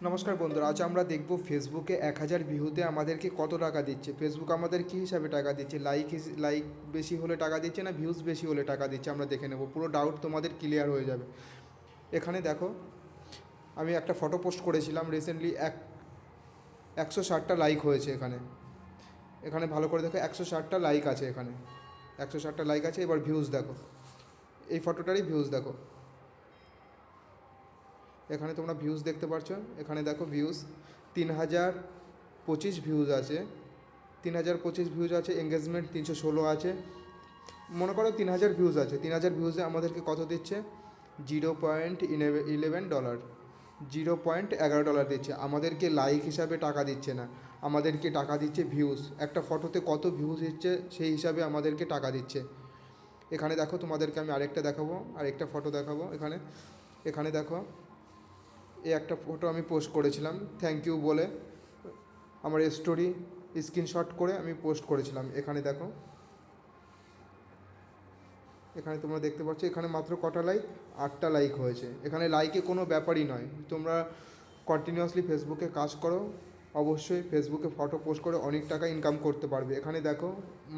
নমস্কার বন্ধুরা, আজ আমরা দেখব ফেসবুকে 1000 ভিউতে আমাদেরকে কত টাকা দিচ্ছে। ফেসবুক আমাদের কী হিসাবে টাকা দিচ্ছে, লাইক বেশি হলে টাকা দিচ্ছে না ভিউজ বেশি হলে টাকা দিচ্ছে, আমরা দেখে নেব। পুরো ডাউট তোমাদের ক্লিয়ার হয়ে যাবে। এখানে দেখো, আমি একটা ফটো পোস্ট করেছিলাম রিসেন্টলি, 160টা লাইক হয়েছে। এখানে ভালো করে দেখো, 160টা লাইক আছে। এখানে 160টা লাইক আছে। এবার ভিউজ দেখো, এই ফটোটারই ভিউজ দেখো। এখানে তোমরা ভিউজ দেখতে পাচ্ছ। এখানে দেখো ভিউজ 3025 ভিউজ আছে। 3025 ভিউজ আছে। এঙ্গেজমেন্ট 316 আছে। মনে করো 3000 ভিউজ আছে। 3000 ভিউজে আমাদেরকে কত দিচ্ছে? $0.11, $0.11 দিচ্ছে। আমাদেরকে লাইক হিসাবে টাকা দিচ্ছে না, আমাদেরকে টাকা দিচ্ছে ভিউজ। একটা ফটোতে কত ভিউজ দিচ্ছে সেই হিসাবে আমাদেরকে টাকা দিচ্ছে। এখানে দেখো, তোমাদেরকে আমি আরেকটা দেখাবো, আরেকটা ফটো দেখাবো। এখানে দেখো, এই একটা ফটো আমি পোস্ট করেছিলাম থ্যাংক ইউ বলে, আমার স্টোরি স্ক্রিনশট করে আমি পোস্ট করেছিলাম। এখানে দেখো, এখানে তোমরা দেখতে পাচ্ছ, এখানে মাত্র কটা লাইক? 8টা লাইক হয়েছে। এখানে লাইকে কোনো ব্যাপারই নয়। তোমরা কন্টিনিউয়াসলি ফেসবুকে কাজ করো, অবশ্যই ফেসবুকে ফটো পোস্ট করে অনেক টাকা ইনকাম করতে পারবে। এখানে দেখো,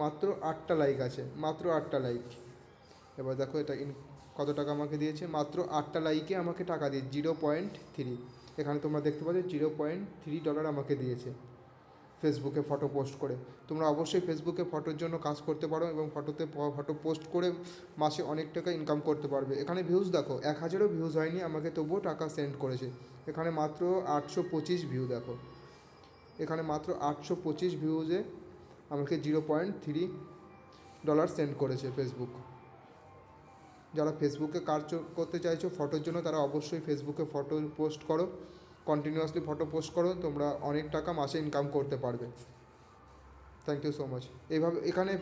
মাত্র 8টা লাইক আছে, মাত্র 8টা লাইক। এবার দেখো এটা কত টাকা আমাকে দিয়েছে। মাত্র 8টা লাইকে আমাকে টাকা দিয়ে 0.3। এখানে তোমরা দেখতে পাচ্ছ $0.3 আমাকে দিয়েছে ফেসবুকে ফটো পোস্ট করে। তোমরা অবশ্যই ফেসবুকে ফটোর জন্য কাজ করতে পারো এবং ফটো পোস্ট করে মাসে অনেক টাকা ইনকাম করতে পারবে। এখানে ভিউজ দেখো, 1000ও ভিউজ হয়নি আমাকে, তবুও টাকা সেন্ড করেছে। এখানে মাত্র 825 ভিউ দেখো। এখানে মাত্র 825 ভিউজে আমাকে $0.3 সেন্ড করেছে ফেসবুক। যারা ফেসবুকে কাজ করতে চাইছো ফটোর জন্য, তারা অবশ্যই ফেসবুকে ফটো পোস্ট করো, কন্টিনিউয়াসলি ফটো পোস্ট করো, তোমরা অনেক টাকা মাসে ইনকাম করতে পারবে। Thank you so much. এইভাবে এখানে